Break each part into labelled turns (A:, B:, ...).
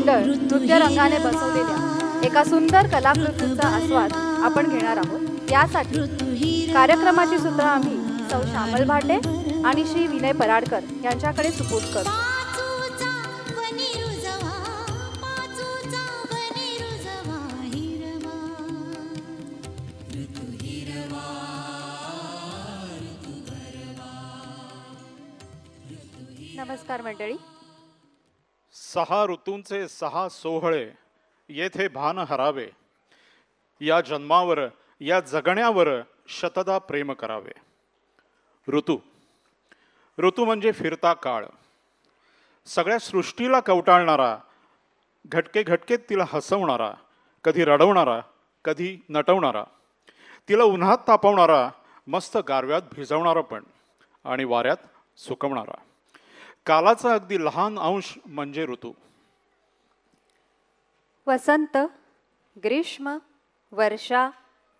A: मंडळ नृत्य रंगाने बसवलेल्या एका सुंदर कलाकृतीचा आस्वाद आपण घेणार आहोत। यासाठी कार्यक्रमाची सूत्र आम्ही सौ श्यामल भाटे आणि श्री विनय पराडकर यांच्याकडे सुपूर्द करू। नमस्कार मंडळी।
B: 6 ऋतूंचे 6 सोहळे येथे भान हरावे, या जन्मावर या जगण्यावर शतदा प्रेम करावे। ऋतू ऋतू म्हणजे फिरता काळ, सगळ्या सृष्टीला कवटाळणारा, घटके घटकेत तिला हसवणारा, कधी रडवणारा कधी नटवणारा, तिला उन्हात तापवणारा, मस्त गारव्यात भिजवणारा पण आणि वाऱ्यात सुकवणारा। कालाचा अगदी लहान अंश म्हणजे ऋतू।
A: वसंत, ग्रीष्म, वर्षा,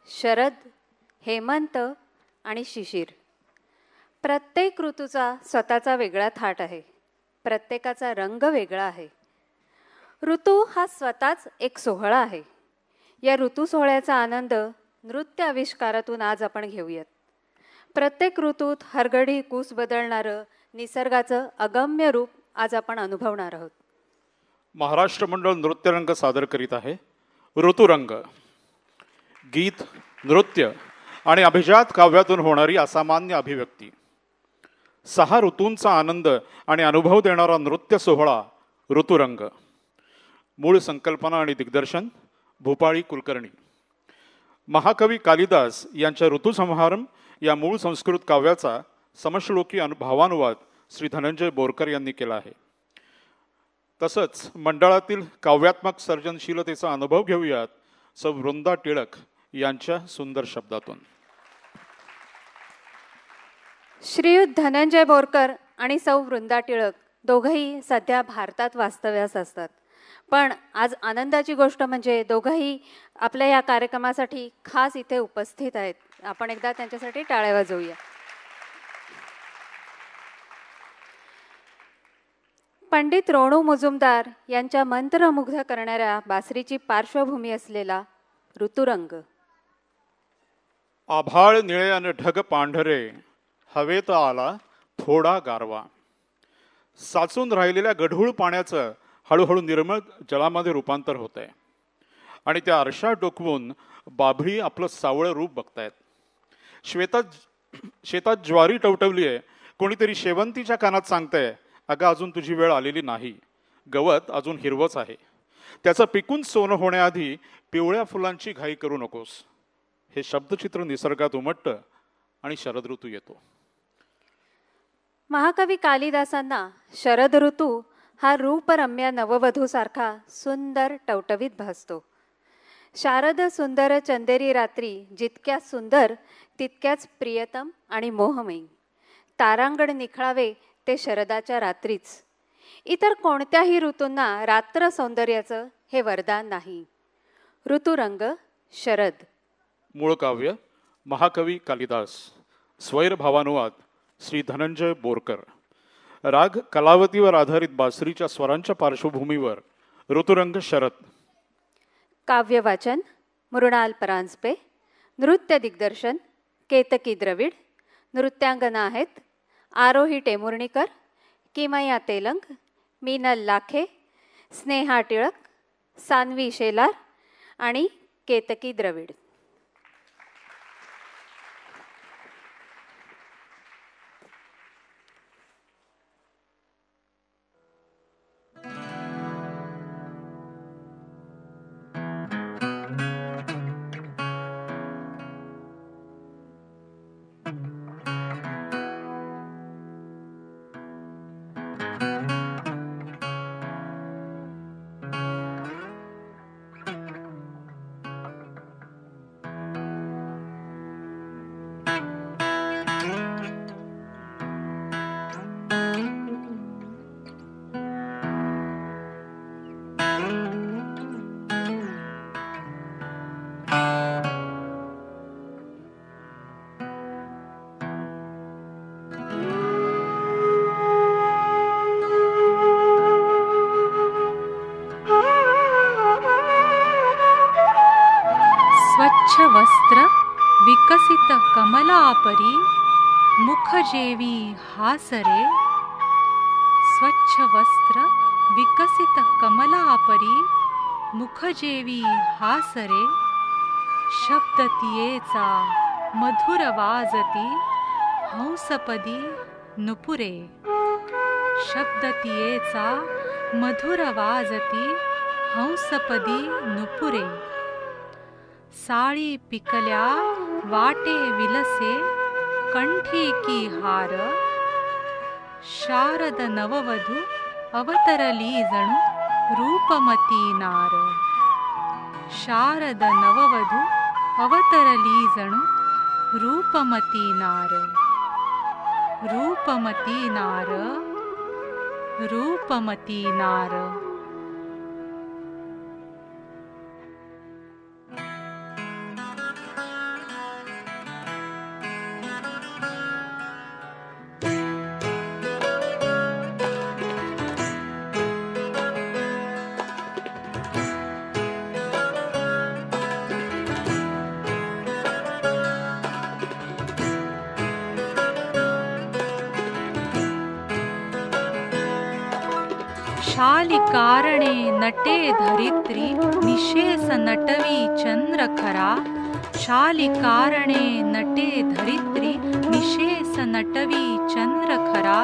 A: शरद, हेमंत आणि शिशिर, प्रत्येक ऋतूचा स्वतःचा वेगळा थाट आहे, प्रत्येकाचा रंग वेगळा आहे। ऋतू हा स्वतःच एक सोहळा आहे। या ऋतू सोहळ्याचा आनंद नृत्य आविष्कारातून आज आपण घेऊयात। प्रत्येक ऋतूत हरघडी कूस बदलणारं निसर्गाचं अगम्य रूप आज आपण अनुभवणार आहोत।
B: महाराष्ट्र मंडळ नृत्यरंग सादर करीत आहे ऋतुरंग। गीत, नृत्य आणि अभिजात काव्यातून होणारी असामान्य अभिव्यक्ती, 6 ऋतूंचा आनंद आणि अनुभव देणारा नृत्य सोहळा ऋतुरंग। मूळ संकल्पना आणि दिग्दर्शन भूपाळी कुलकर्णी। महाकवी कालिदास यांच्या ऋतुसंहारम या मूळ संस्कृत काव्याचा समश्लोकी भावानुवाद श्री धनंजय बोरकर यांनी केला आहे। तसंच मंडळातील काव्यात्मक सर्जनशीलतेचा अनुभव घेऊयात सौ वृंदा टिळक यांच्या सुंदर शब्दातून।
A: श्रीयुत धनंजय बोरकर आणि सौ वृंदा टिळक दोघंही सध्या भारतात वास्तव्यास असतात, पण आज आनंदाची गोष्ट म्हणजे दोघंही आपल्या या कार्यक्रमासाठी खास इथे उपस्थित आहेत। आपण एकदा त्यांच्यासाठी टाळ्या वाजवूया। पंडित रोणू मुजुमदार यांच्या मंत्रमुग्ध करणाऱ्या बासरीची पार्श्वभूमी असलेला ऋतुरंग।
B: आभाळ निळे आणि ढग पांढरे, हवेत आला थोडा गारवा, साचून राहिलेल्या गढूळ पाण्याचं हळूहळू निर्मळ जलामध्ये रूपांतर होत आहे आणि त्या आरशा डोकवून बाभळी आपलं सावळं रूप बघतायत। शेतात ज्वारी टवटवली आहे, कोणीतरी शेवंतीच्या कानात सांगतंय, अगं अजून तुझी वेळ आलेली नाही, गवत अजून हिरवच आहे, त्याचं पिकून सोनं होण्याआधी पिवळ्या फुलांची घाई करू नकोस। हे शब्दचित्र निसर्गात उमटतं आणि शरद ऋतू येतो।
A: महाकवी कालिदासांना शरद ऋतू हा रूपरम्य नववधूसारखा सुंदर टवटवीत भासतो। शारद सुंदर चंदेरी रात्री, जितक्या सुंदर तितक्याच प्रियतम आणि मोहमयी। तारांगण निखळावे ते शरदाच्या रात्रीच। इतर कोणत्याही ऋतूंना रात्र सौंदर्याचं हे वरदान नाही। ऋतुरंग शरद।
B: मूळ काव्य महाकवी कालिदास, स्वैर भावानुवाद श्री धनंजय बोरकर। राग कलावतीवर आधारित बासरीच्या स्वरांच्या पार्श्वभूमीवर ऋतुरंग शरद।
A: काव्य वाचन मृणाल परांजपे, नृत्य दिग्दर्शन केतकी द्रविड। नृत्यांगना आहेत आरोही टेमुर्णीकर, किमया तेलंग, मीनल लाखे, स्नेहा टिळक, सान्वी शेलार आणि केतकी द्रविड।
C: विकसित कमलापरी मुखजेवी हासरे, स्वच्छ वस्त्र विकसित कमलापरी मुखजेवी हासरे, शब्दतियेचा मधुर वाजती हंसपदी नुपुरे, शब्दतियेचा मधुर वाजती हंसपदी नुपुरे, साळी पिकल्या वाटे विलसे कंठी की हार, शारद नववधू अवतरली जणू रूपमती नार, शारद नववधू अवतरली जणू रूपमती नार, रूपमती नार, रूपमती नार. शालिकारणे नटे धरित्री निशेष नटवी चंद्रखरा, शालिकारणे नटे धरित्री निशेष नटवी चंद्रखरा,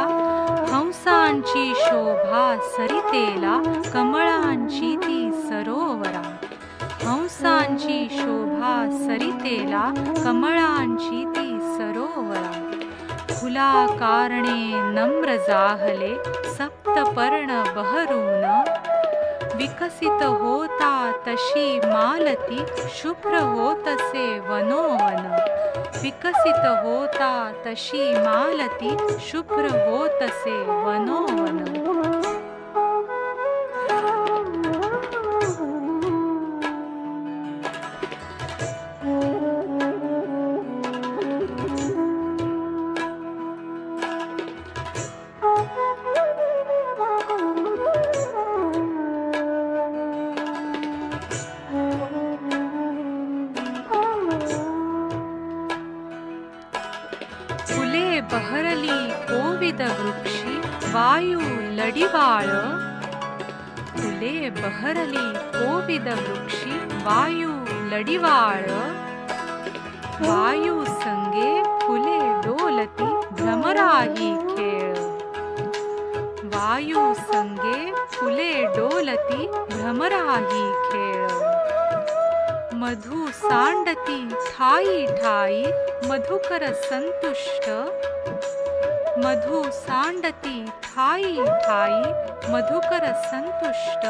C: हंसांची शोभा सरितेला कमळांची ती सरोवरा, हंसांची शोभा सरितेला कमळांची ती सरोवरा, फुलाकारणे नम्र जाहले सप्तपर्ण बहरून, विकसित होता तशी मालती शुभ्र होतसे वनोवन, विकसित होता तशी मालती शुभ्र होतसे वनोवन. बहरली कोविद वृक्षी वायू लडिवाळ, फुले बहरली कोविद वृक्षी वायू लडिवाळ, वायू संगे फुले डोलती भ्रमराही खेळ, वायू संगे फुले डोलती भ्रमराही खेळ, मधु सांडती ठाई ठाई मधुकर संतुष्ट, मधु सांडती ठाई ठाई मधुकर संतुष्ट,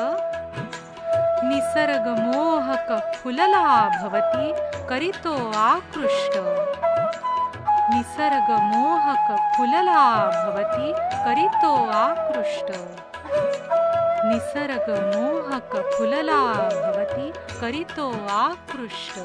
C: निसर्ग मोहक फुलला भवती करितो आकृष्ट, निसर्ग मोहक फुलला भवती करितो आकृष्ट, निसर्ग मोहक फुलला भवती करितो आकृष्ट.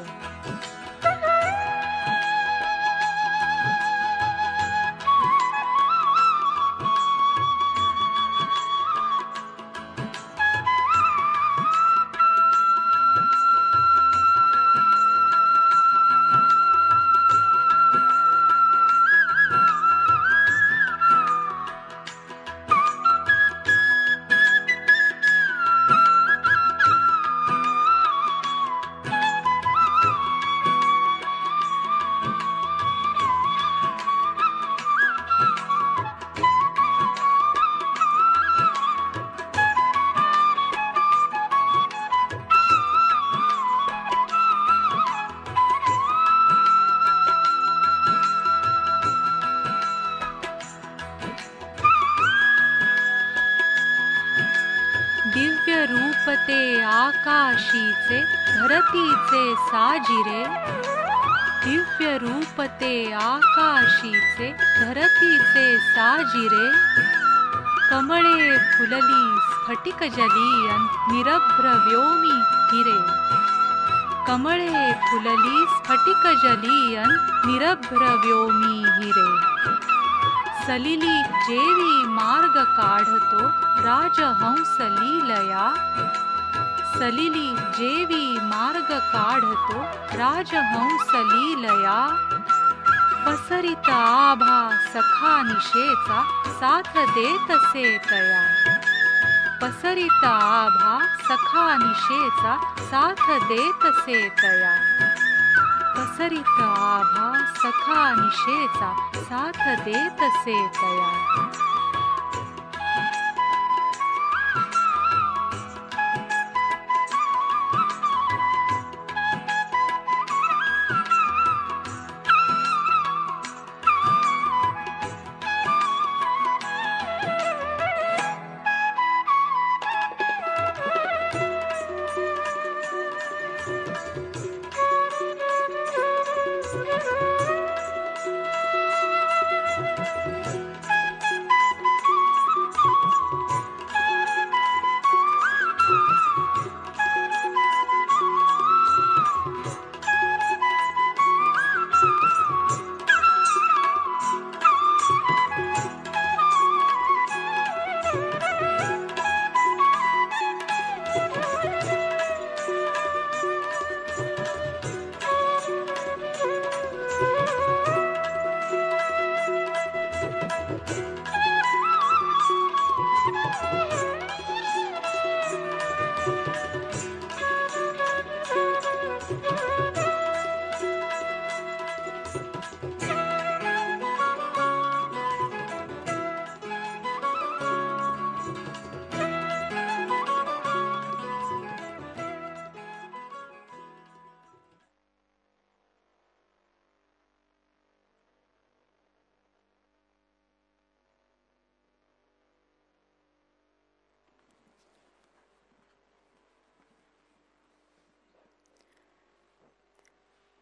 C: दिव्य रूपते आकाशीचे धरतीचे साजिरे, दिव्य रूपते आकाशीचे धरतीचे साजिरे, कमळे फुलली स्फटिक जलीयन निरभ्र व्योमी हिरे, कमळे फुलली स्फटिक जलीयन निरभ्र व्योमी हिरे, सलिली जेवी मार्ग काढतो राजहंस लीलया, सलिली जेवी मार्ग काढतो राजहंस लीलया, पसरित आभा सखा निशेचा साथ देतसे तया. पसरित आभा सखा निशेचा साथ देतसे तया. पसरित आभा सखा निशेचा साथ देतसे तया.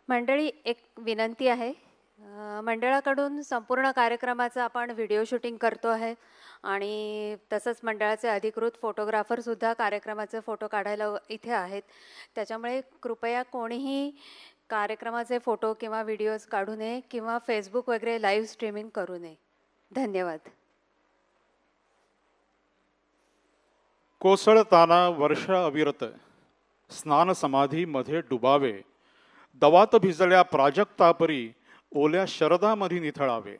A: मंडळी, एक विनंती आहे. मंडळाकडून संपूर्ण कार्यक्रमाचं आपण व्हिडिओ शूटिंग करतो आहे आणि तसंच मंडळाचे अधिकृत फोटोग्राफरसुद्धा कार्यक्रमाचे फोटो काढायला इथे आहेत. त्याच्यामुळे कृपया कोणीही कार्यक्रमाचे फोटो किंवा व्हिडिओज काढू नये किंवा फेसबुक वगैरे लाईव्ह स्ट्रीमिंग करू नये. धन्यवाद.
B: कोसळताना वर्ष अविरत स्नान समाधीमध्ये डुबावे. दवात भिजल्या प्राजक्तापरी ओल्या शरदामध्ये निथळावे.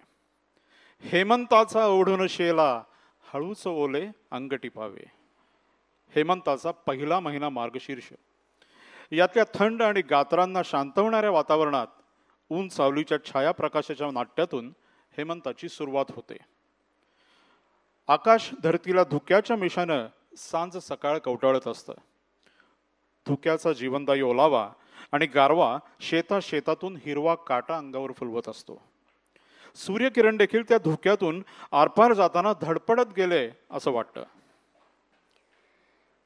B: हेमंताचा ओढून शेला हळूच ओले अंग टिपावे. हेमंताचा पहिला महिना मार्गशीर्ष. यातल्या थंड आणि गात्रांना शांतवणाऱ्या वातावरणात ऊन सावलीच्या छायाप्रकाशाच्या नाट्यातून हेमंताची सुरुवात होते. आकाश धरतीला धुक्याच्या मिशानं सांज सकाळ कवटाळत असतं. धुक्याचा जीवनदायी ओलावा आणि गारवा शेतातून हिरवा काटा अंगावर फुलवत असतो. सूर्यकिरण देखील त्या धुक्यातून आरपार जाताना धडपडत गेले असं वाटतं.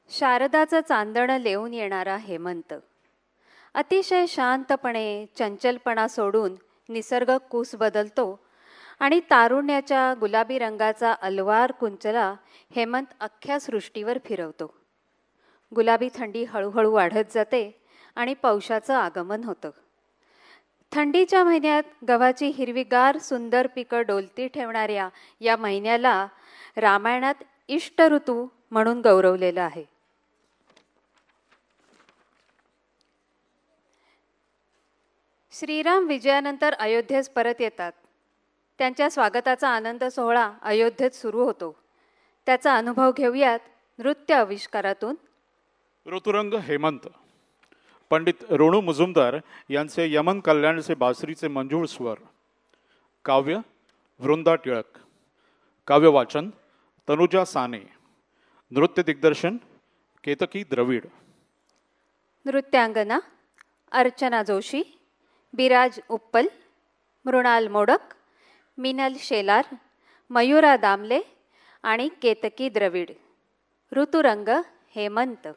A: शारदाचं चांदण लेऊन येणारा हेमंत अतिशय शांतपणे चंचलपणा सोडून निसर्ग कूस बदलतो आणि तारुण्याच्या गुलाबी रंगाचा अलवार कुंचला हेमंत अख्ख्या सृष्टीवर फिरवतो. गुलाबी थंडी हळूहळू वाढत जाते आणि पौषाचं आगमन होतं. थंडीच्या महिन्यात गव्हाची हिरवीगार सुंदर पिकं डोलती ठेवणाऱ्या या महिन्याला रामायणात इष्ट ऋतू म्हणून गौरवलेलं आहे. श्रीराम विजयानंतर अयोध्येस परत येतात. त्यांच्या स्वागताचा आनंद सोहळा अयोध्येत सुरू होतो. त्याचा अनुभव घेऊयात नृत्य आविष्कारातून.
B: ऋतुरंग हेमंत. पंडित रोणू मुजुमदार यांचे यमन कल्याणचे बासरीचे मंजूळ स्वर. काव्य वृंदा टिळक. काव्य वाचन तनुजा साने. नृत्य दिग्दर्शन केतकी द्रविड.
A: नृत्यांगना अर्चना जोशी, बिराज उप्पल, मृणाल मोडक, मिनल शेलार, मयुरा दामले आणि केतकी द्रविड. ऋतुरंग हेमंत.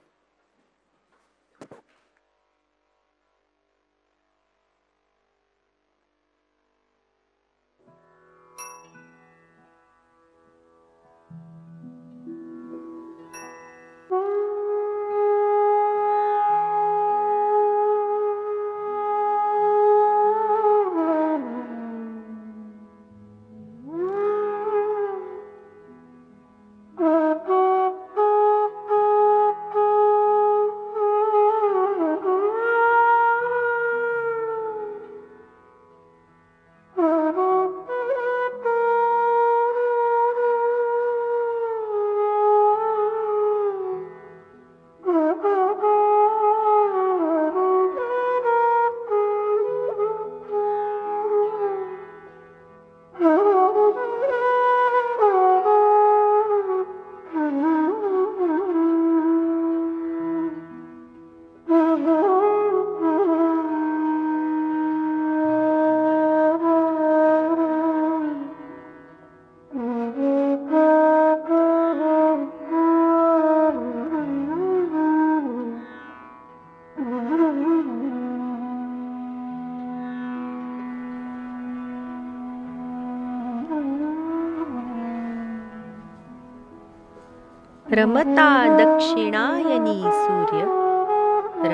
D: रमता दक्षिणायनी सूर्य,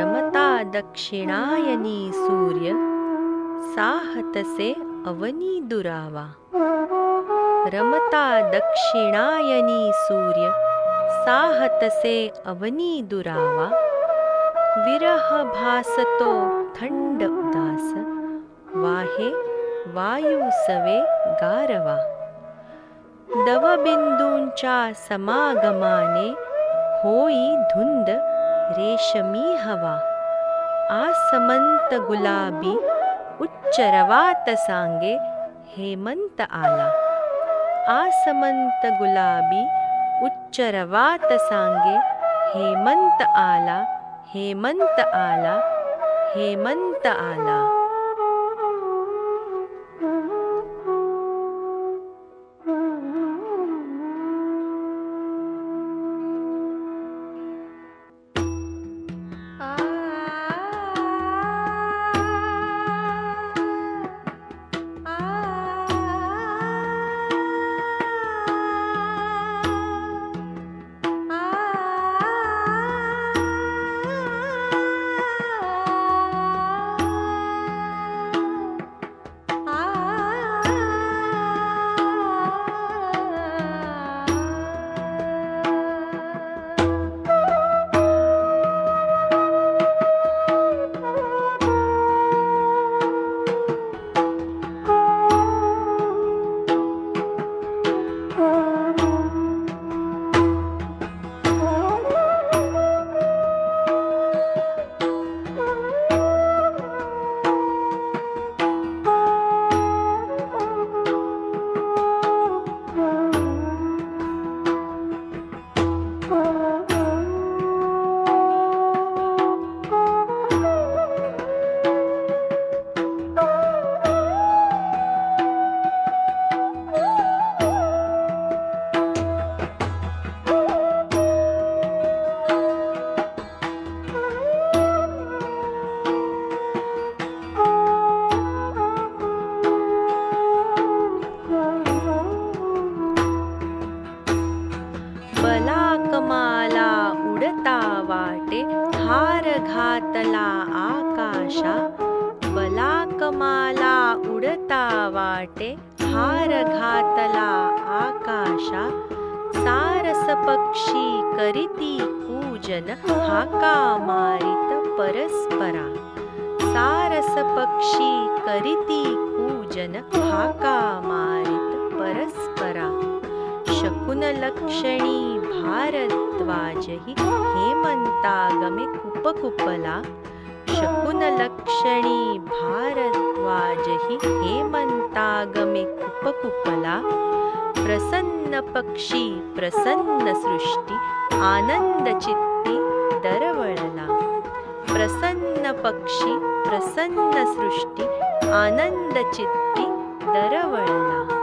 D: रमता दक्षिणायनी सूर्य, साहतसे अवनी दुरावा. रमता दक्षिणायनी सूर्य, साहतसे अवनी दुरावा. विरह भासतो थंड उदास, वाहे वायुसवे गारवा. दवबिंदूंच्या समागमाने होई धुंद रेशमी हवा. आसमंत गुलाबी उच्च रवात सांगे हेमंत आला. आसमंत गुलाबी उच्च रवात सांगे हेमंत आला. हेमंत आला. हेमंत आला. बलाकमाला उडता वाटे हार घातला आकाशा. बलाकमाला उडता वाटे हार घातला आकाशा. सारस पक्षी करीती कूजन हाका मारित परस्परा. सारस पक्षी करीती कूजन हाका मारित परस्परा. शकुन लक्षणी भारद्वाजहि हेमंतागमे कुपकुपला. शकुन लक्षणी भारद्वाजहि हेमंतागमे कुपकुपला. प्रसन्न पक्षी प्रसन्न सृष्टी आनंद चित्ती दरवळला. प्रसन्न पक्षी प्रसन्न सृष्टी आनंद चित्ती दरवळला.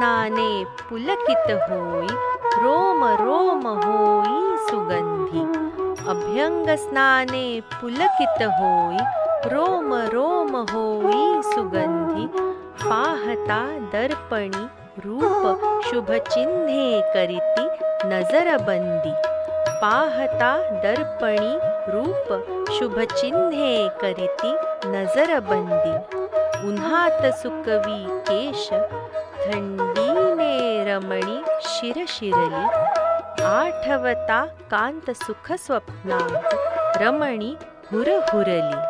D: स्नाने पुलकित होई, रोम रोम होई सुगंधी। अभ्यंग स्नाने पुलकित होई, रोम रोम होई सुगंधी। पाहता दर्पणी रूप शुभचिन्हे करीती नजरबंदी। पाहता दर्पणी रूप शुभचिन्हे करीती नजरबंदी। उन्हात सुकवी केश, थंडीने रमणी शिरशिरली। आठवता कांत सुख स्वप्नात, रमणी हुरहुरली।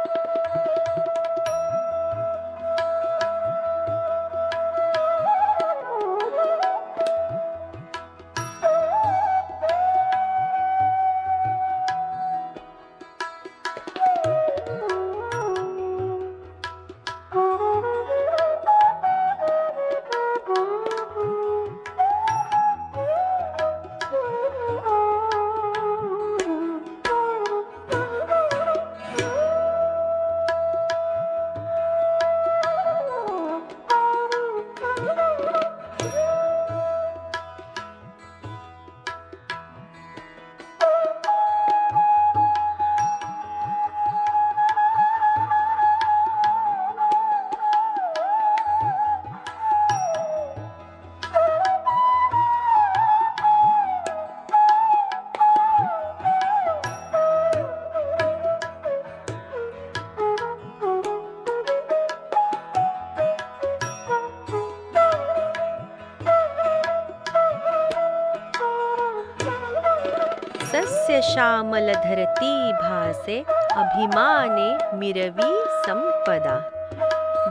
D: सस्य श्यामल धरती भासे, अभिमाने मिरवी संपदा।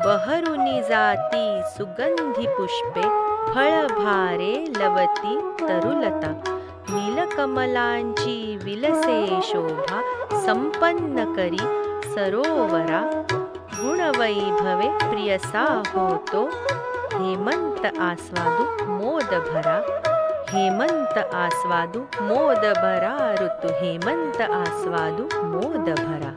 D: बहरुनी जाती सुगंधी पुष्पे, फळ भारे लवती तरुलता। नीलकमलांची विलसे शोभा, संपन्न करी सरोवरा। गुणवैभवे प्रियसा होतो, हेमंत आस्वादू मोद भरा। हेमंत आस्वादू मोद भरा, ऋतु हेमंत आस्वादू मोद भरा।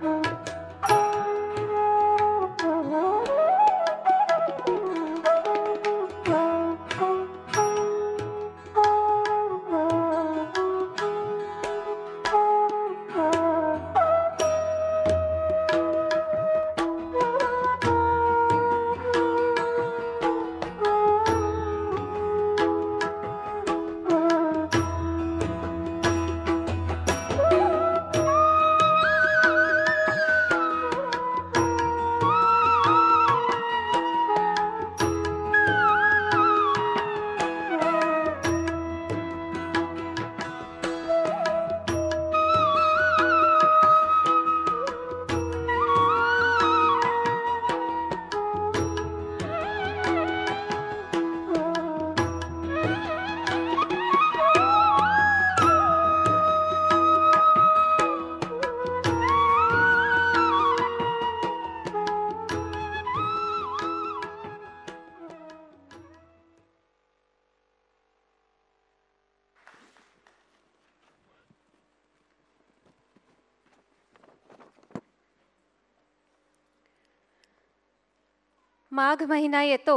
A: माघ महिना येतो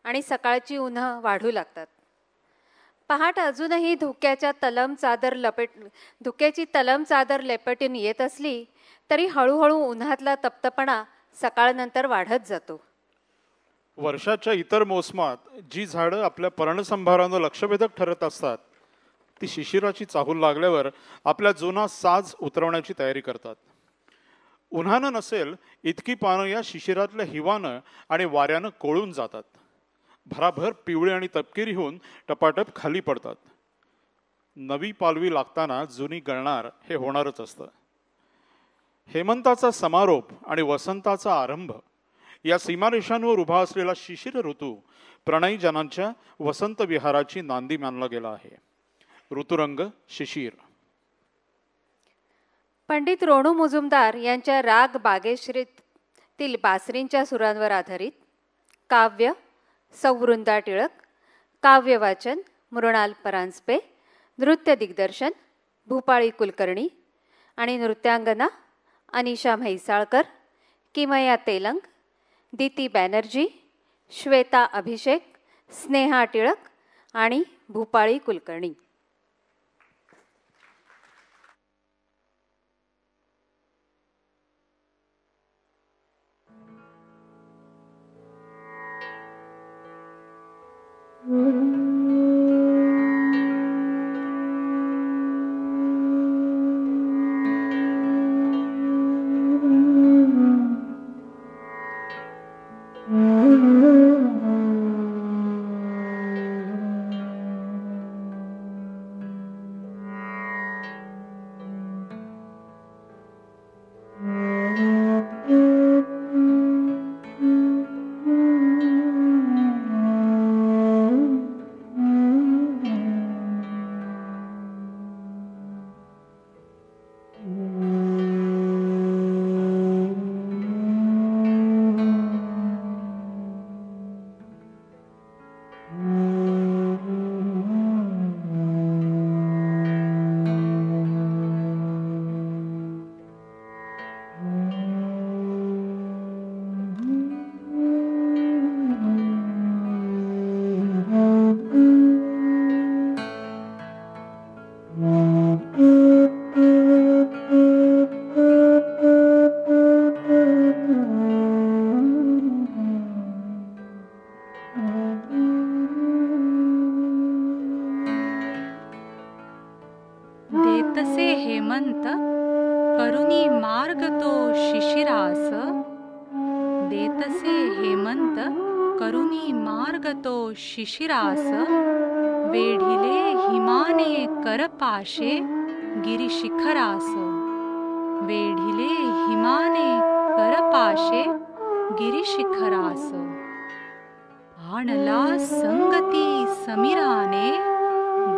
A: आणि सकाळची उन्हं वाढू लागतात. पहाट अजूनही धुक्याची तलम चादर लेपटून येत असली तरी हळूहळू उन्हातला तप्तपणा सकाळनंतर वाढत जातो.
B: वर्षाच्या इतर मोसमात जी झाडं आपल्या पर्णसंभारानं लक्षवेधक ठरत असतात ती शिशिराची चाहूल लागल्यावर आपल्या जुना साज उतरवण्याची तयारी करतात. उन्हानं नसेल इतकी पानं या शिशिरातल्या हिवानं आणि वाऱ्यानं कोळून जातात. भराभर पिवळे आणि तपकिरी होऊन टपाटप खाली पडतात. नवी पालवी लागताना जुनी गळणार हे होणारच असतं. हेमंताचा समारोप आणि वसंताचा आरंभ या सीमारेषांवर उभा असलेला शिशिर ऋतू प्रणयजनांच्या वसंत विहाराची नांदी मानला गेला आहे. ऋतुरंग शिशिर.
A: पंडित रोणू मुजुमदार यांच्या राग बागेश्रीतील बासरींच्या सुरांवर आधारित काव्य सौवृंदा टिळक, काव्यवाचन मृणाल परांजपे, नृत्य दिग्दर्शन भूपाळी कुलकर्णी आणि नृत्यांगना अनिशा म्हैसाळकर, किमया तेलंग, दीती बॅनर्जी, श्वेता अभिषेक, स्नेहा टिळक आणि भूपाळी कुलकर्णी.
C: देतसे हेमंत करुणी मार्ग तो शिशिरास. देतसे हेमंत करुणी मार्ग तो शिशिरास. वेढिले हिमाने करपाशे गिरिशिखरास. वेढिले हिमाने करपाशे गिरिशिखरास. आणला संगती समीराने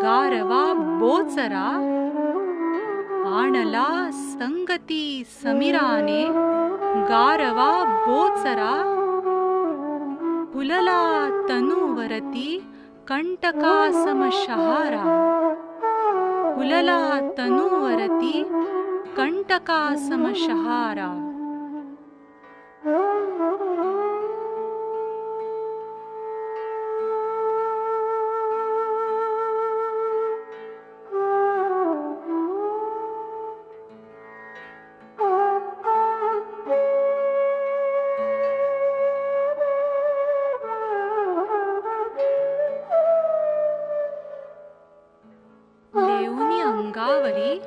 C: गारवा बोचरा. आणला संगती समीराने गारवा बोचरा. फुलला तनुवरती कंटका समशहारा. फुलला तनुवरती कंटका समशहारा. लेऊनी अंगावरी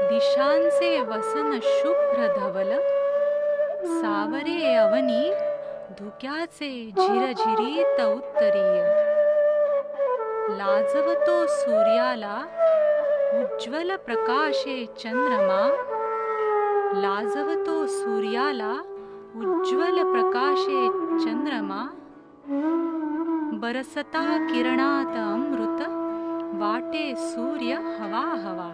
C: दिशांचे वसन शुभ्र धवल. सावरे अवनी धुक्याचे झिरझिरीत उत्तरीय. लाजवतो सूर्याला उज्ज्वल प्रकाशे चंद्रमा. लाजवतो सूर्याला उज्ज्वल प्रकाशे चंद्रमा. बरसता किरणात अमृत वाटे सूर्य हवा हवा.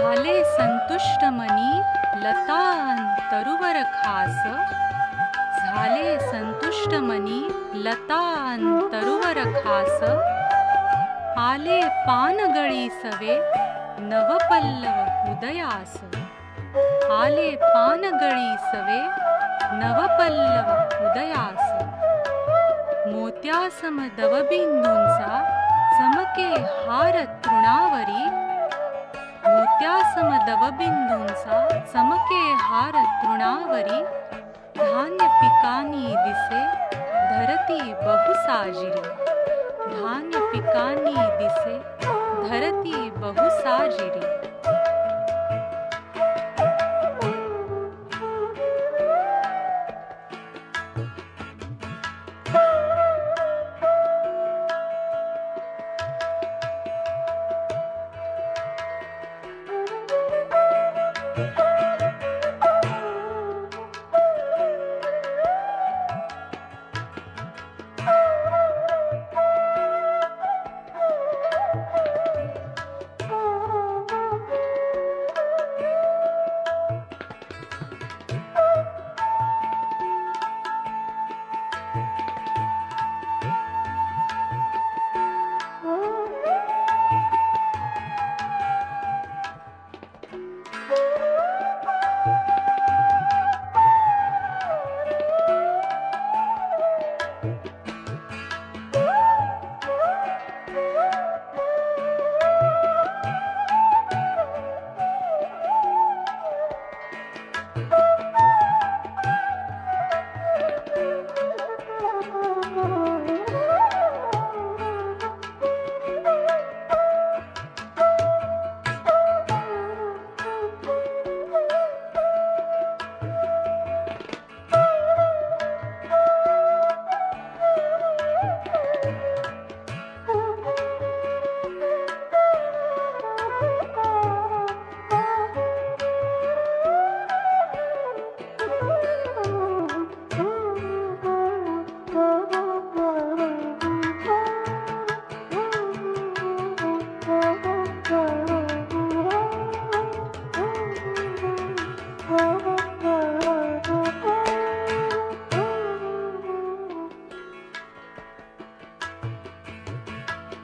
C: झाले संतुष्ट मनी लता तरुवर खास, झाले संतुष्ट मनी लता तरुवर खास, आले पानगळी सवे नवपल्लव उदयास, आले पानगळी सवे नवपल्लव उदयास, मोत्यासम दवबिंदूंचा चमके हार तृणावरी, मोत्यासम दवबिंदूंचा चमके हार तृणावरी, धान्य पिकांनी दिसे धरती बहुसाजिरी, धान्य पिकांनी दिसे धरती बहुसाजिरी.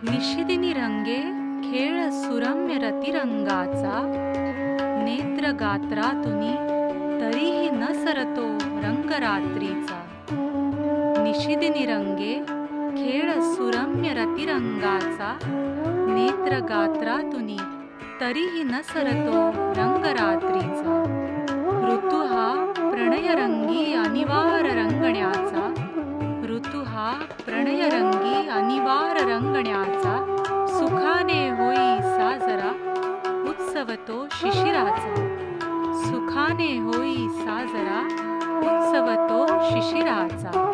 C: निशिदिनी रंगे खेळ सुरम्य रतिरंगाचा, नेत्र गात्रातुनी तरीही न सरतो रंगरात्रीचा. निशिदिनी रंगे खेळ सुरम्य रतिरंगाचा, नेत्र गात्रातुनी तरीही न सरतो रंगरात्रीचा. ऋतू हा प्रणयरंगी अनिवार रंगण्याचा, ऋतू हा प्रणयरंगी अनिवार रंगण्याचा. सुखाने होई साजरा उत्सव तो शिशिराचा, सुखाने होई साजरा उत्सव तो शिशिराचा.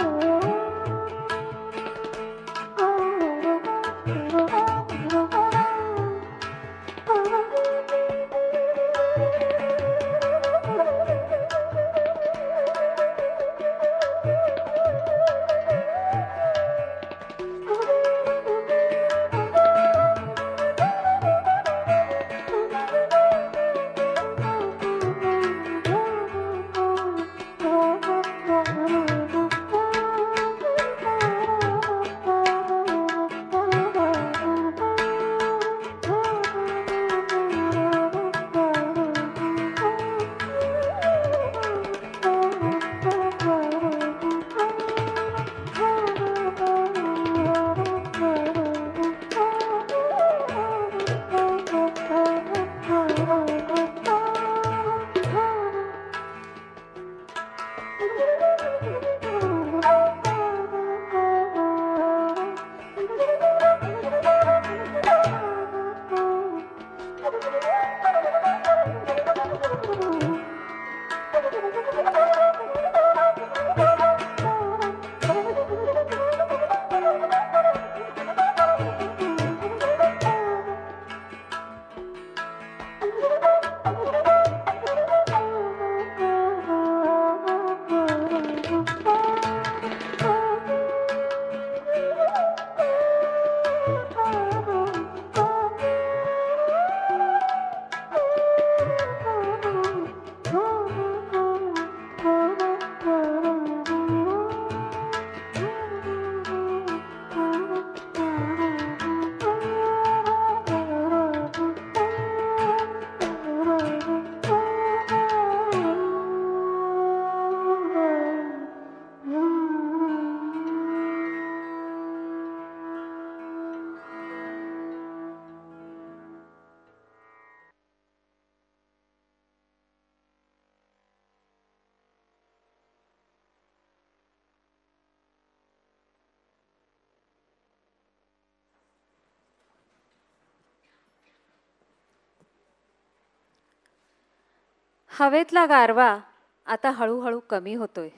A: हवेतला गारवा आता हळूहळू कमी होतोय.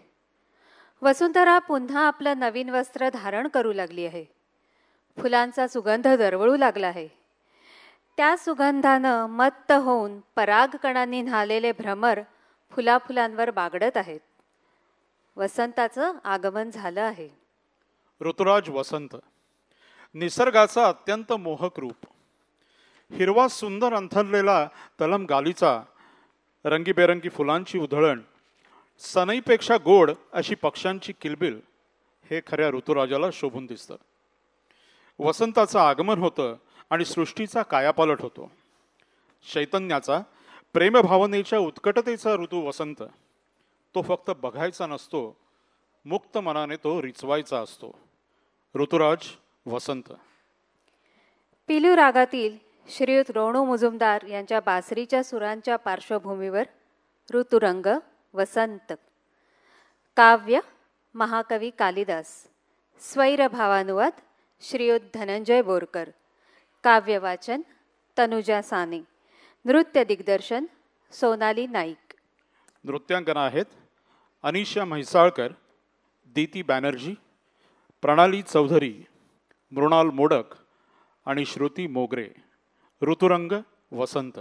A: वसुंधरा पुन्हा आपलं नवीन वस्त्र धारण करू लागली आहे. फुलांचा सुगंध दरवळू लागला आहे. त्या सुगंधानं मत्त होऊन परागकणांनी न्हालेले भ्रमर फुलाफुलांवर बागडत आहेत. वसंताचं आगमन झालं आहे.
B: ऋतुराज वसंत, निसर्गाचं अत्यंत मोहक रूप. हिरवा सुंदर अंथरलेला तलम गालीचा, रंगीबेरंगी फुलांची उधळण, सनईपेक्षा गोड अशी पक्ष्यांची किलबिल, हे खऱ्या ऋतुराजाला शोभून दिसतं. वसंताचं आगमन होतं आणि सृष्टीचा कायापालट होतो. चैतन्याचा, प्रेमभावनेच्या उत्कटतेचा ऋतू वसंत. तो फक्त बघायचा नसतो, मुक्त मनाने तो रिचवायचा असतो. ऋतुराज वसंत.
A: पिलू रागातील श्रीयुत रोणू मुजुमदार यांच्या बासरीच्या सुरांच्या पार्श्वभूमीवर ऋतुरंग वसंत. काव्य महाकवी कालिदास. स्वैरभावानुवाद श्रीयुत धनंजय बोरकर. काव्यवाचन तनुजा साने. नृत्य दिग्दर्शन सोनाली नाईक.
B: नृत्यांगना आहेत अनिशा म्हैसाळकर, दीती बॅनर्जी, प्रणाली चौधरी, मृणाल मोडक आणि श्रुती मोगरे. ऋतुरंग वसंत.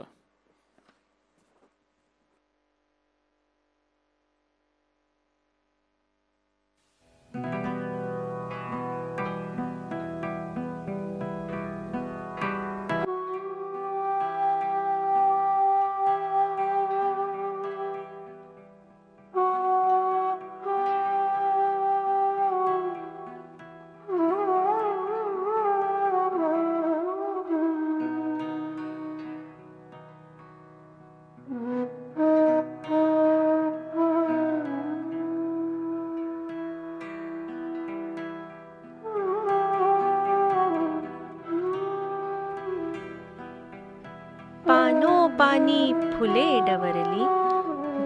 D: पानी फुले डवरली,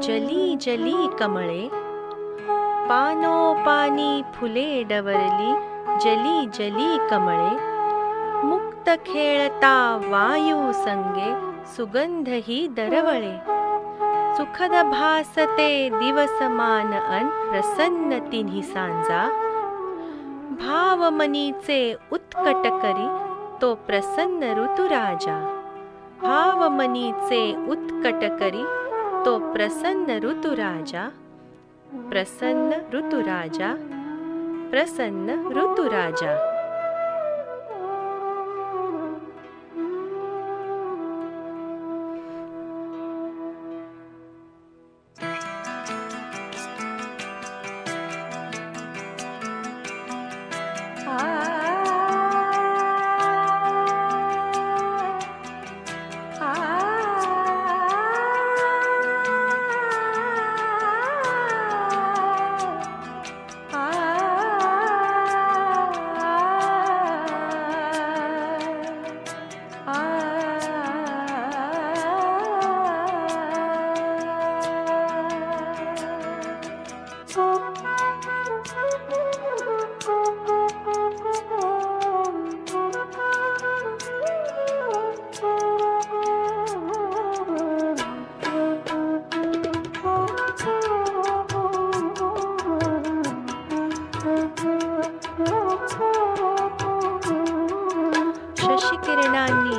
D: जली जली कमळे. पानो पानी फुले डवरली, जली जली कमळे. मुक्त खेळता वायू संगे, सुगंधही दरवळे. सुखद भासते दिवसमान अन, प्रसन्न तिन्ही सांजा. भावमनीचे उत्कट करी, तो प्रसन्न ऋतुराजा. भावमनीचे उत्कट करी, तो प्रसन्न ऋतुराजा. प्रसन्न ऋतुराजा, प्रसन्न ऋतुराजा.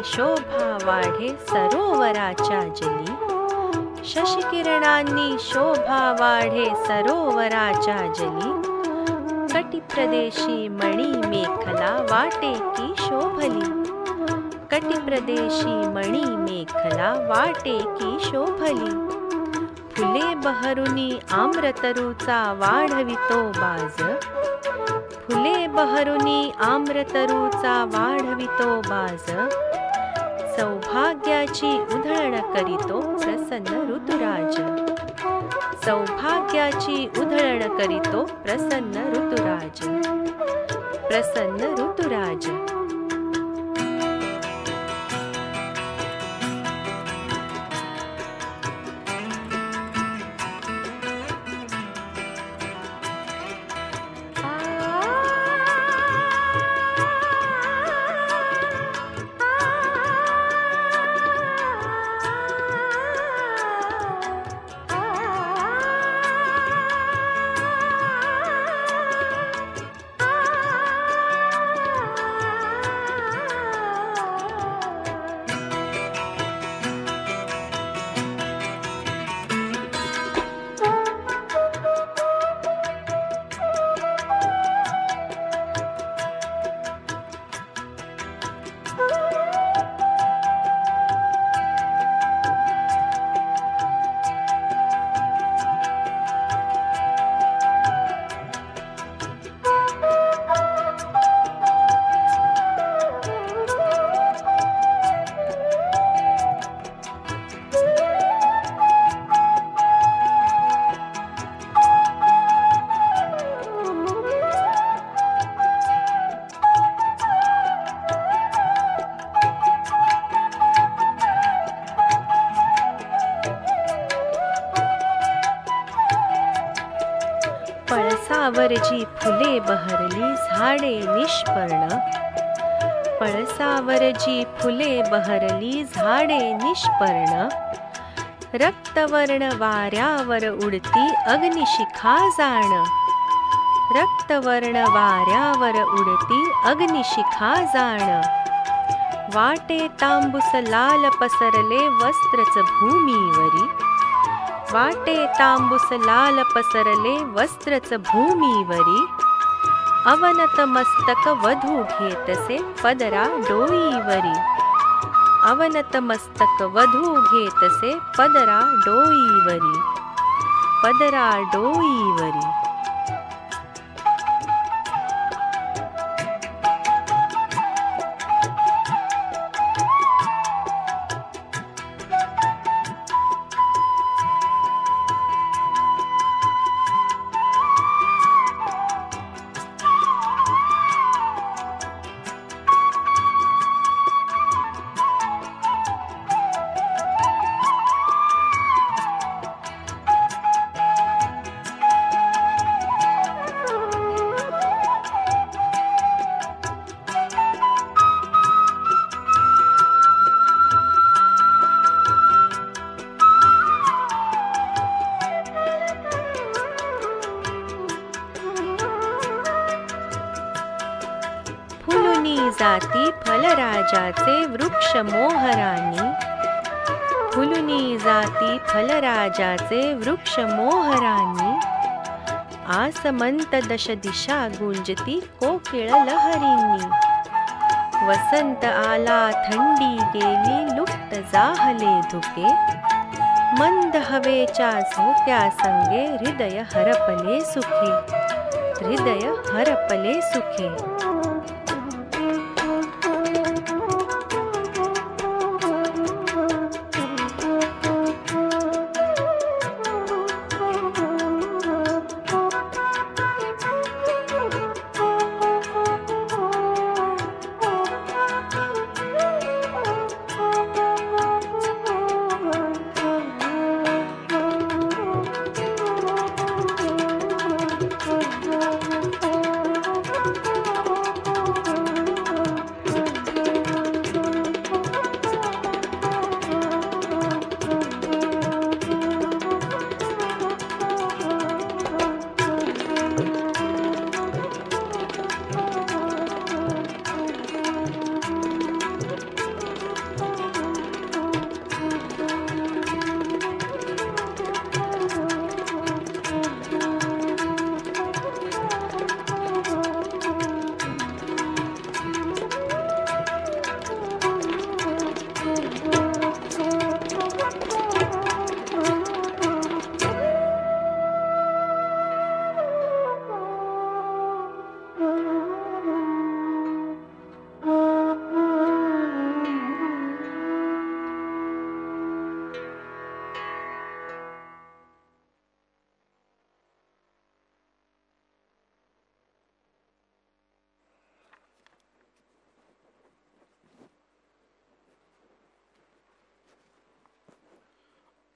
D: शोभा वाढे सरोवराच्या जली. शशिकिरणांनी शोभा वाढे सरोवराच्या जली. कटिप्रदेशी मणी मेखला वाटे की शोभली. कटिप्रदेशी मणी मेखला वाटे की शोभली. फुले बहरुनी आम्रतरूचा वाढवितो बाज. फुले बहरुनी आम्रतरूचा वाढवितो बाज. सौभाग्याची उधळण करीतो प्रसन्न ऋतुराज. सौभाग्याची उधळण करीतो प्रसन्न ऋतुराज. प्रसन्न ऋतुराज. पळसावरची फुले बहरली झाडे निष्पर्ण, पळसावरची फुले बहरली झाडे निष्पर्ण, रक्तवर्ण वाऱ्यावर उडती अग्निशिखा जाण, रक्तवर्ण वाऱ्यावर उडती अग्निशिखा जाण, वाटे तांबूस लाल पसरले वस्त्रच भूमीवरी, वाटे तांबूस लाल पसरले वस्त्रच भूमीवरी, अवनत मस्तक वधू घेतसे पदरा डोईवरी, अवनत मस्तक वधू घेतसे पदरा डोईवरी, पदरा डोईवरी. जाती फलराजाचे वृक्ष मोहरानी, फुलुनी जाती फलराजाचे वृक्ष मोहरानी, आसमंत दश दिशा गुंजती कोकिळ लहरींनी, वसंत आला थंडी गेली लुप्त जाहले धुके, मंद हवेच्या झोक्या संगे हृदय हरपले सुखे, हृदय हरपले सुखे.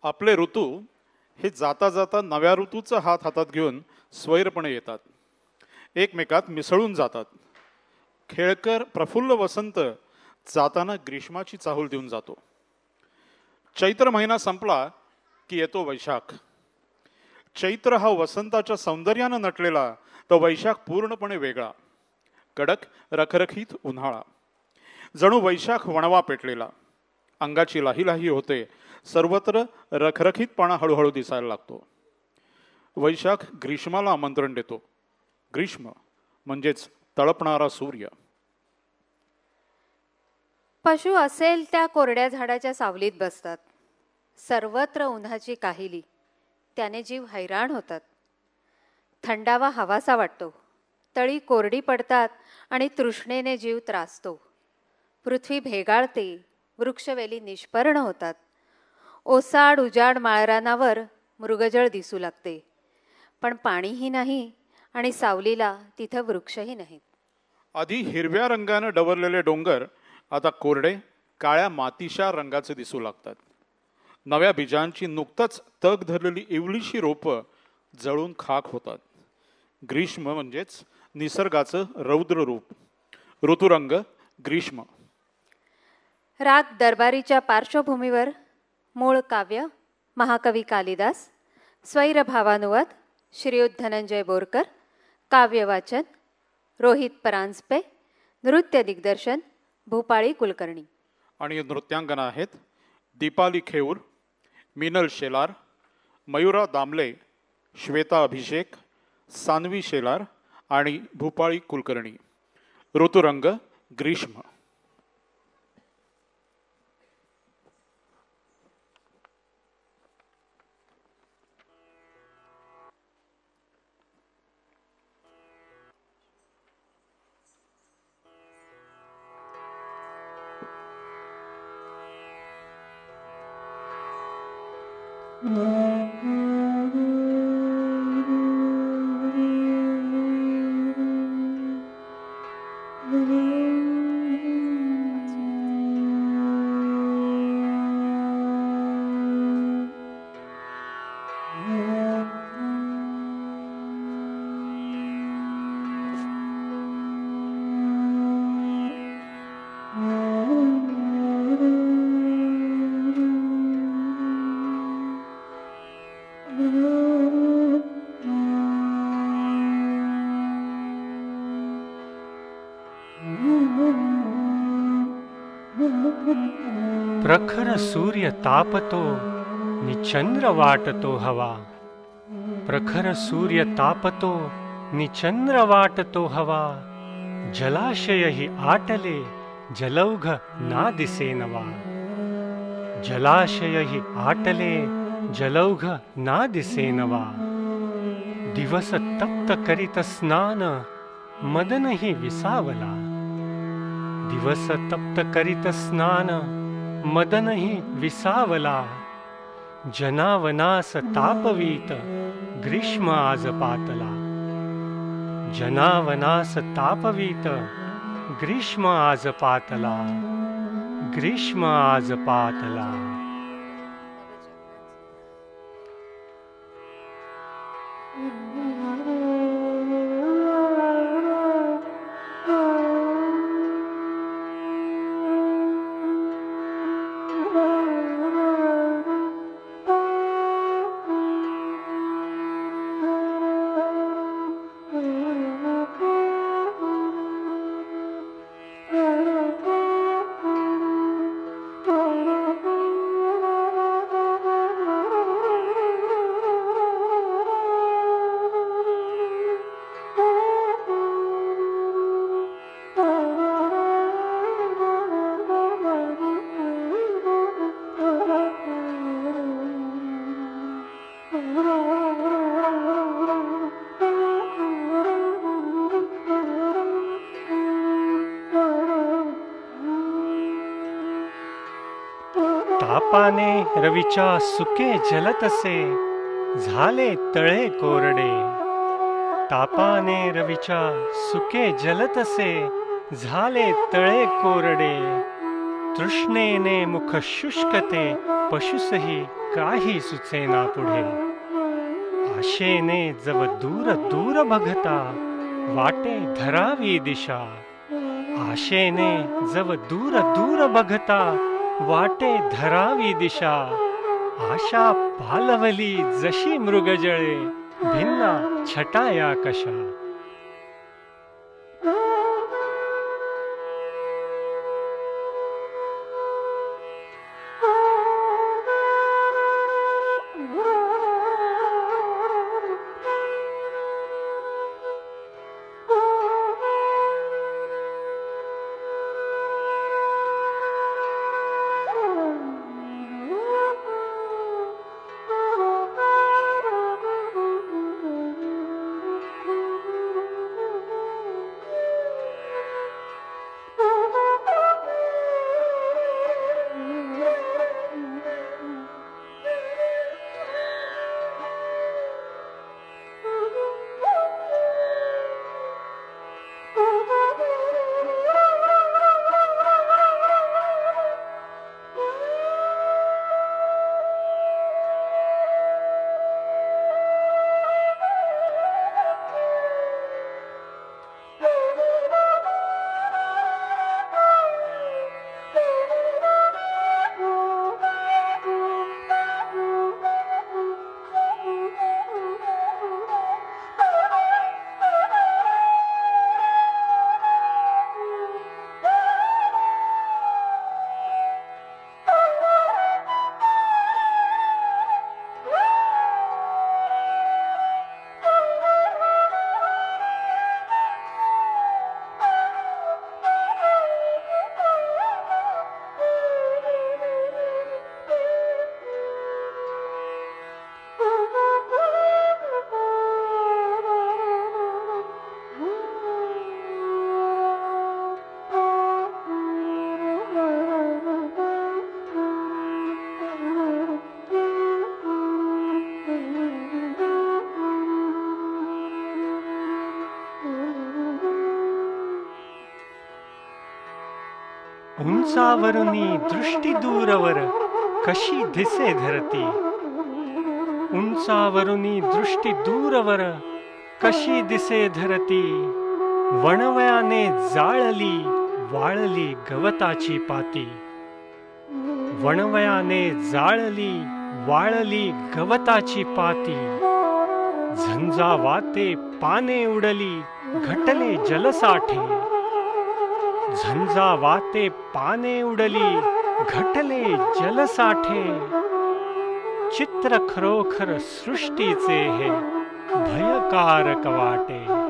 B: आपले ऋतू हे जाता जाता नव्या ऋतूचा हात हातात घेऊन स्वैरपणे येतात, एकमेकात मिसळून जातात. खेळकर प्रफुल्ल वसंत जाताना ग्रीष्माची चाहूल देऊन जातो. चैत्र महिना संपला की येतो वैशाख. चैत्र हा वसंताच्या सौंदर्यानं नटलेला, तो वैशाख पूर्णपणे वेगळा. कडक रखरखीत उन्हाळा, जणू वैशाख वणवा पेटलेला. अंगाची लाही लाही होते, सर्वत्र रखरखीतपणा हळूहळू दिसायला लागतो. वैशाख ग्रीष्माला आमंत्रण देतो. ग्रीष्म म्हणजेच तळपणारा सूर्य.
A: पशु असेल त्या कोरड्या झाडाच्या सावलीत बसतात. सर्वत्र उन्हाची काहिली, त्याने जीव हैराण होतात. थंडावा हवासा वाटतो. तळी कोरडी पडतात आणि तृष्णेने जीव त्रासतो. पृथ्वी भेगाळते, वृक्षवेली निष्पर्ण होतात. ओसाड उजाड माळरानावर मृगजळ दिसू लागते, पण पाणीही नाही आणि सावलीला तिथं वृक्षही नाहीत.
B: आधी हिरव्या रंगानं डवरलेले डोंगर आता कोरडे काळ्या मातीच्या रंगाचे दिसू लागतात. नव्या बीजांची नुकतंच तग धरलेली इवलीशी रोपं जळून खाक होतात. ग्रीष्म म्हणजेच निसर्गाचं रौद्र रूप. ऋतुरंग ग्रीष्म.
A: राग दरबारीच्या पार्श्वभूमीवर मूळ काव्य महाकवी कालिदास, स्वैरभावानुवाद श्रीयुत धनंजय बोरकर, काव्यवाचन रोहित परांजपे, नृत्य दिग्दर्शन भूपाळी कुलकर्णी.
B: आणि नृत्यांगना आहेत दीपाली खेऊर, मिनल शेलार, मयुरा दामले, श्वेता अभिषेक, सान्वी शेलार आणि भूपाळी कुलकर्णी. ऋतुरंग ग्रीष्म.
E: प्रखर सूर्य तापतो नि चंद्र वाटतो हवा. प्रखर सूर्य तापतो नि चंद्र वाटतो हवा. जलाशय ही आटले जलौघ ना दिसेनवा. जलाशय ही आटले जलौघ ना दिसेनवा. दिवस तप्त करीत स्नान मदन ही विसावला. दिवस तप्त करीत स्नान मदन ही विसावला. जनावनास तापवीत ग्रीष्म आज पातला. जनावनास तापवीत ग्रीष्म आज पातला. ग्रीष्म आज पातला. तापाने रवीच्या सुके जलतसे झाले तळे कोरडे. तापाने रवीच्या सुके जलतसे झाले तळे कोरडे. तृष्णेने मुख शुष्कते पशुसही काही सुचेना पुढे. आशेने जव दूर दूर बघता वाटे धरावी दिशा. आशेने जव दूर दूर बघता वाटे धरावी दिशा. आशा पालवली जशी मृगजळे भिन्ना छटाया कशा. उंचावरुनी दृष्टी दूरवर कशी दिसे धरती. उंचावरुनी दृष्टी दूरवर कशी दिसे धरती. वणवयाने जाळली वाळली गवताची पाती. वणवयाने जाळली वाळली गवताची पाती. झंझावाते पाने उडली घटले जलसाठे. झंझावाते पाने उडली घटले जलसाठे. चित्र खरोखर सृष्टीचे हे भयकारक वाटे.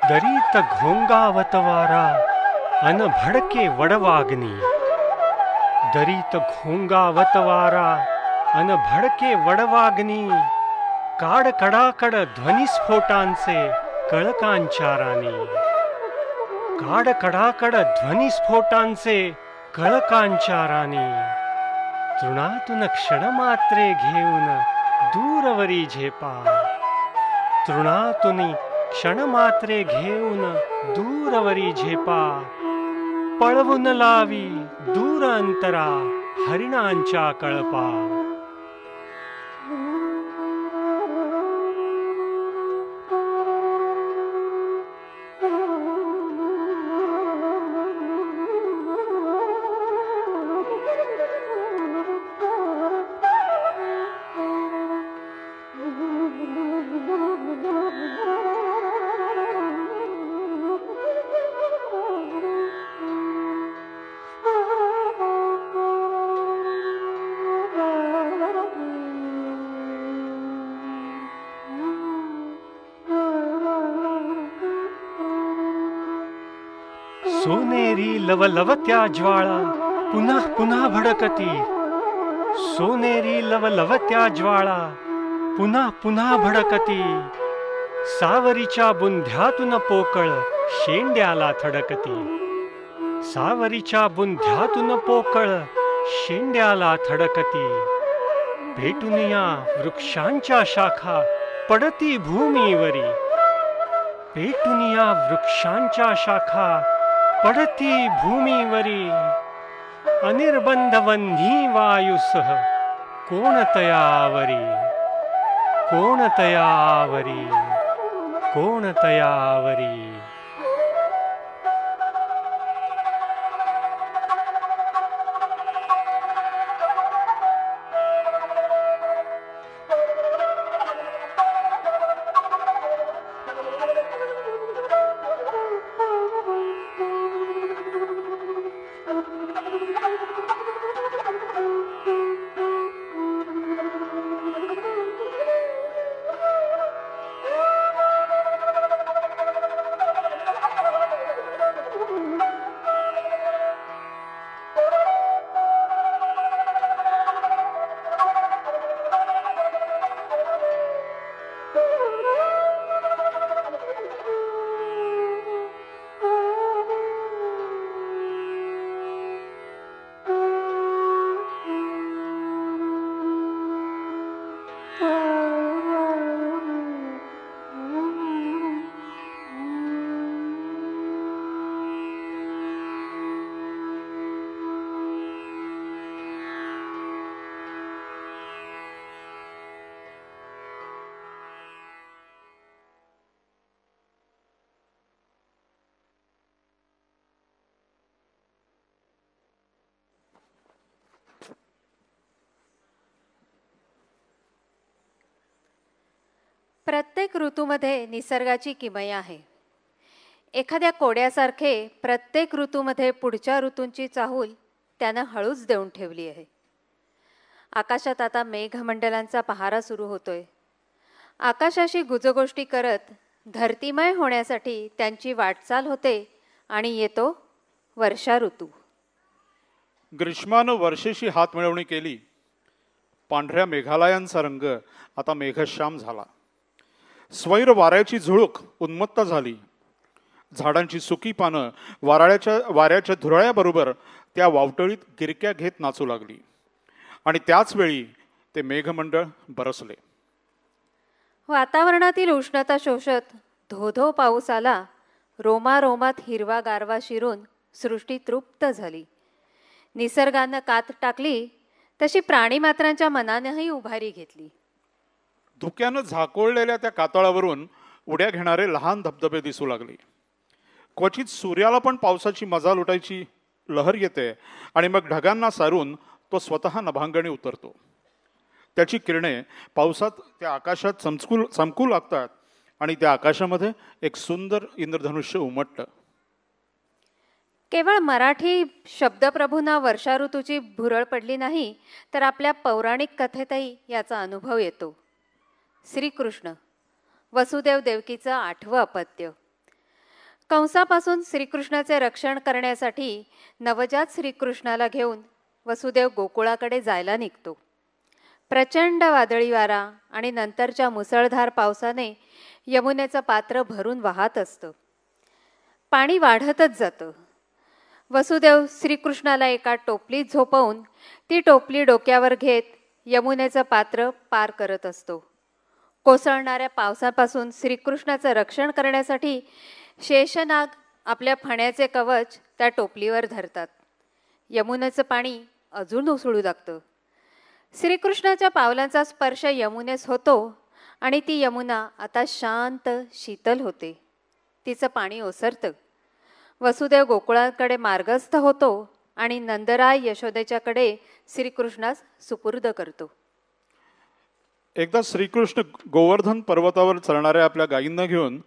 E: दरीत घोंगावत वारा अन भडके वडवाग्नी. दरीत घोंगावत वारा अन भडके वडवाग्नी. काड कडाकड ध्वनिस्फोटांचे कळकांच्या राणी. काड कडाकड ध्वनिस्फोटांचे कळकांच्या राणी. तृणातून क्षणमात्रे घेऊन दूरवरी झेपा. तृणातून क्षणमात्रे घेऊन दूरवरी झेपा. पळवून लावी दूर अंतरा हरिणांच्या कळपा. सोनेरी लवलवत्या ज्वाळा पुन्हा पुन्हा भडकती. सोनेरी लवलवत्या ज्वाळा पुन्हा पुन्हा भडकती. सावरीच्या बुंध्यातून पोकळ शेंड्याला थडकती. सावरीच्या बुंध्यातून पोकळ शेंड्याला थडकती. पेटून या वृक्षांच्या शाखा पडती भूमीवरी. पेटून या वृक्षांच्या शाखा पडती भूमीवरी. अनिर्बंध वन्ही वायुसह कोणतयावरी. कोणतयावरी. कोणतयावरी.
A: प्रत्येक ऋतूमध्ये निसर्गाची किमया आहे. एखाद्या कोड्यासारखे प्रत्येक ऋतूमध्ये पुढच्या ऋतूंची चाहूल त्यानं हळूच देऊन ठेवली आहे. आकाशात आता मेघमंडलांचा पहारा सुरू होतोय. आकाशाशी गुजगोष्टी करत धरतीमय होण्यासाठी त्यांची वाटचाल होते आणि येतो वर्षा ऋतू.
B: ग्रीष्मानं वर्षेशी हात मिळवणी केली. पांढऱ्या मेघालयांचा रंग आता मेघश्याम झाला. स्वैर वाऱ्याची झुळूक उन्मत्त झाली. झाडांची सुकी पानं वाऱ्याच्या धुराळ्याबरोबर त्या वावटळीत गिरक्या घेत नाचू लागली आणि त्याच वेळी ते मेघमंडळ बरसले.
A: वातावरणातील उष्णता शोषत धोधो पाऊस आला. रोमारोमात हिरवा गारवा शिरून सृष्टी तृप्त झाली. निसर्गानं कात टाकली तशी प्राणीमात्रांच्या मनानंही उभारी घेतली.
B: धुक्यानं झाकोळलेल्या त्या कातळावरून उड्या घेणारे लहान धबधबे दिसू लागले. क्वचित सूर्याला पण पावसाची मजा लुटायची लहर येते आणि मग ढगांना सारून तो स्वतः नभांगणी उतरतो. त्याची किरणे पावसात त्या आकाशात चमकू लागतात आणि त्या आकाशामध्ये एक सुंदर इंद्रधनुष्य उमटतं.
A: केवळ मराठी शब्दप्रभूंना वर्षा ऋतूची भुरळ पडली नाही तर आपल्या पौराणिक कथेतही याचा अनुभव येतो. श्रीकृष्ण वसुदेव देवकीचं 8वं अपत्य. कंसापासून श्रीकृष्णाचे रक्षण करण्यासाठी नवजात श्रीकृष्णाला घेऊन वसुदेव गोकुळाकडे जायला निघतो. प्रचंड वादळी वारा आणि नंतरच्या मुसळधार पावसाने यमुनेचं पात्र भरून वाहत असतं. पाणी वाढतच जातं. वसुदेव श्रीकृष्णाला एका टोपलीत झोपवून ती टोपली डोक्यावर घेत यमुनेचं पात्र पार करत असतो. कोसळणाऱ्या पावसापासून श्रीकृष्णाचं रक्षण करण्यासाठी शेषनाग आपल्या फण्याचे कवच त्या टोपलीवर धरतात. यमुनेचं पाणी अजून उसळू लागतं. श्रीकृष्णाच्या पावलांचा स्पर्श यमुनेस होतो आणि ती यमुना आता शांत शीतल होते. तिचं पाणी ओसरतं. वसुदेव गोकुळाकडे मार्गस्थ होतो आणि नंदराय यशोदेच्याकडे श्रीकृष्णास सुपूर्द करतो.
B: एकदा श्रीकृष्ण गोवर्धन पर्वतावर चरणाऱ्या आपल्या गायींना घेऊन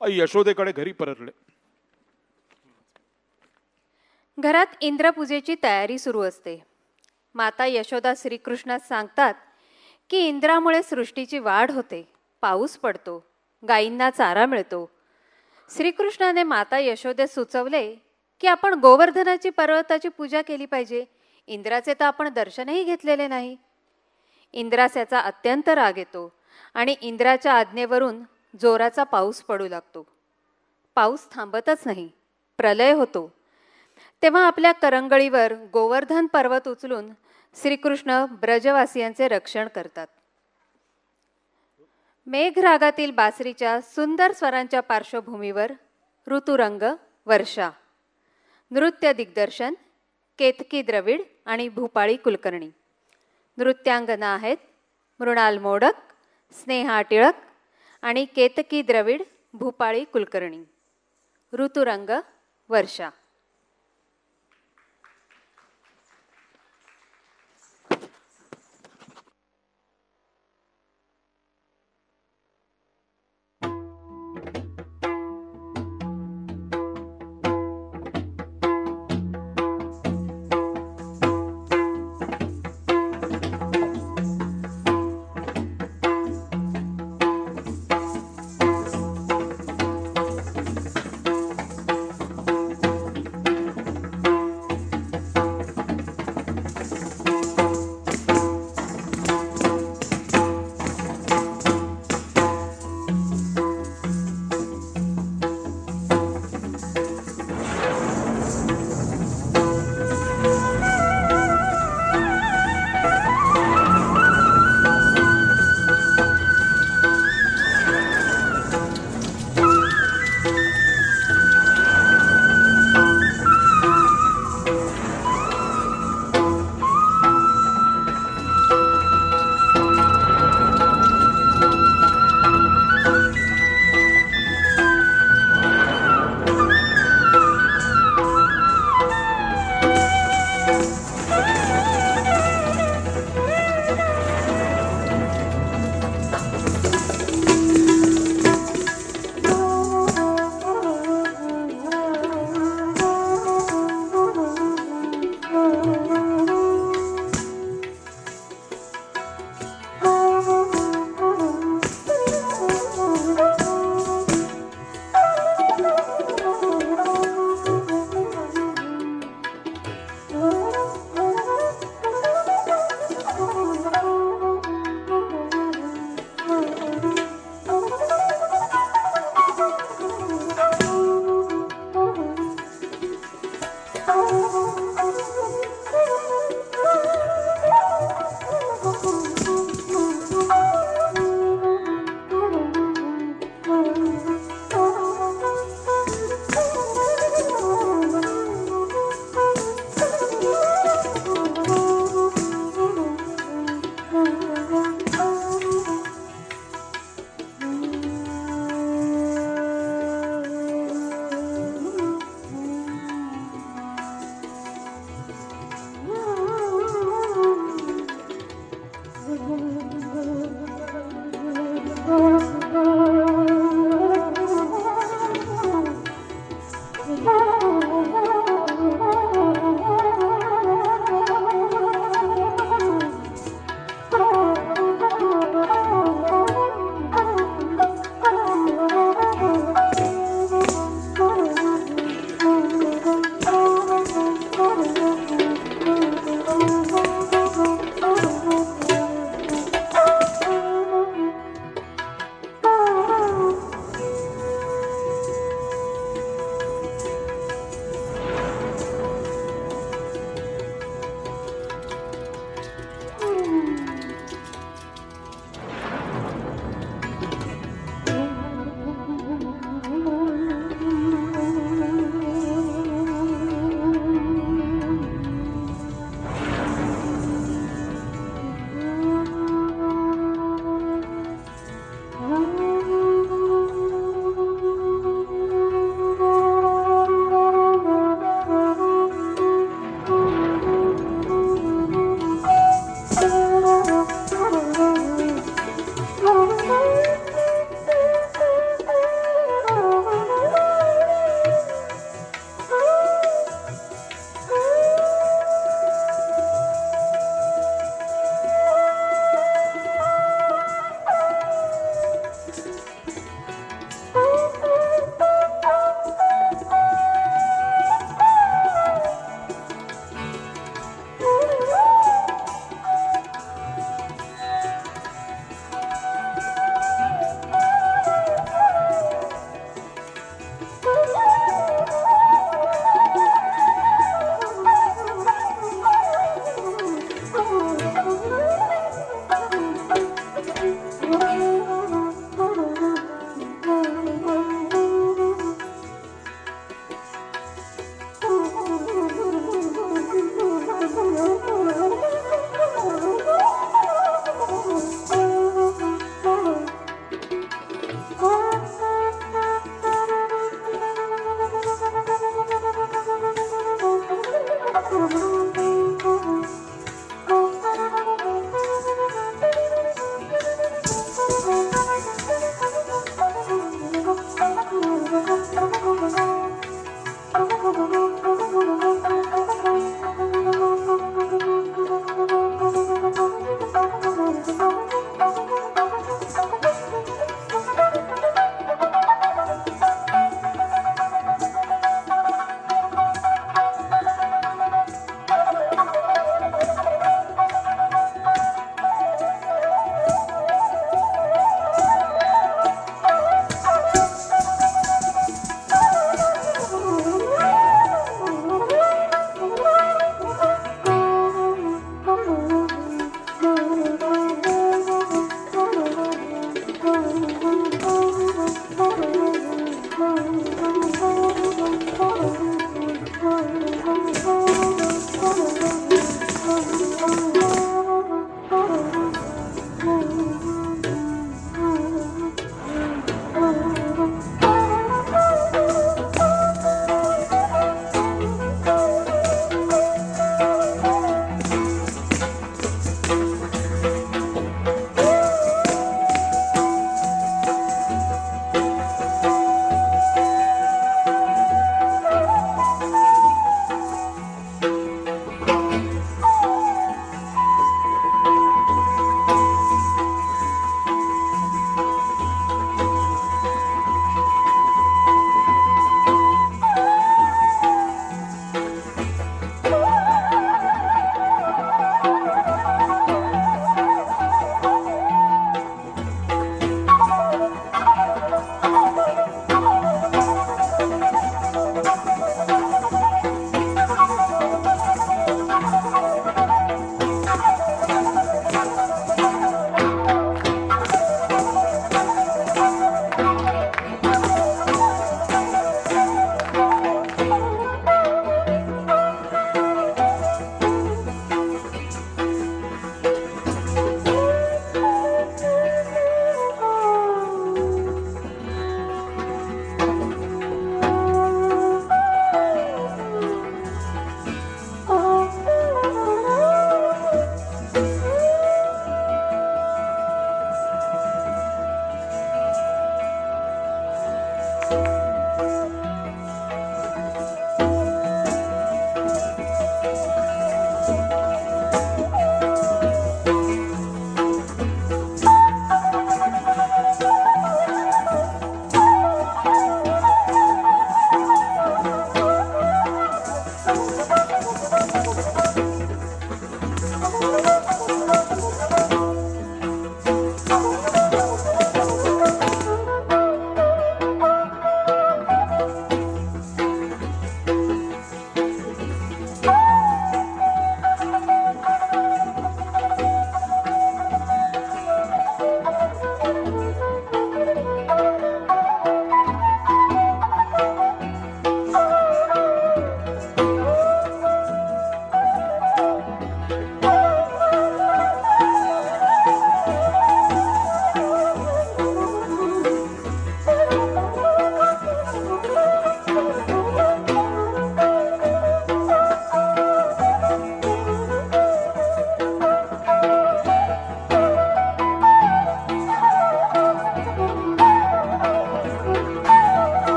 B: यशोदेकडे घरी परतले.
A: घरात इंद्रपूजेची तयारी सुरू असते. माता यशोदा श्रीकृष्णास सांगतात की इंद्रामुळे सृष्टीची वाढ होते, पाऊस पडतो, गायींना चारा मिळतो. श्रीकृष्णाने माता यशोदेस सुचवले की आपण गोवर्धनाची पर्वताची पूजा केली पाहिजे. इंद्राचे तर आपण दर्शनही घेतलेले नाही. इंद्रास याचा अत्यंत राग येतो आणि इंद्राच्या आज्ञेवरून जोराचा पाऊस पडू लागतो. पाऊस थांबतच नाही, प्रलय होतो. तेव्हा आपल्या करंगळीवर गोवर्धन पर्वत उचलून श्रीकृष्ण ब्रजवासियांचे रक्षण करतात. मेघरागातील बासरीच्या सुंदर स्वरांच्या पार्श्वभूमीवर ऋतुरंग वर्षा. नृत्य दिग्दर्शन केतकी द्रविड आणि भूपाळी कुलकर्णी. नृत्यांगना आहेत मृणाल मोडक, स्नेहा टिळक आणि केतकी द्रविड, भूपाळी कुलकर्णी. ऋतुरंग वर्षा.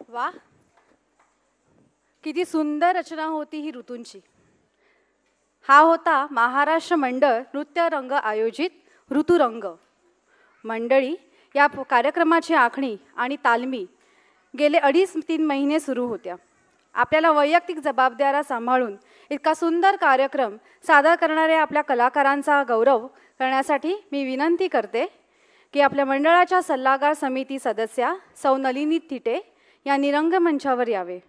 F: वा, किती सुंदर रचना होती ही ऋतूंची. हा होता महाराष्ट्र मंडळ नृत्य रंग आयोजित ऋतुरंग. मंडळी या कार्यक्रमाची आखणी आणि तालमी गेले 2.5-3 महिने सुरू होत्या. आपल्याला वैयक्तिक जबाबदाऱ्या सांभाळून इतका सुंदर कार्यक्रम सादर करणाऱ्या आपल्या कलाकारांचा गौरव करण्यासाठी मी विनंती करते की आपल्या मंडळाच्या सल्लागार समिती सदस्या सौ नलिनी थिटे यांनी रंगमंचावर यावे.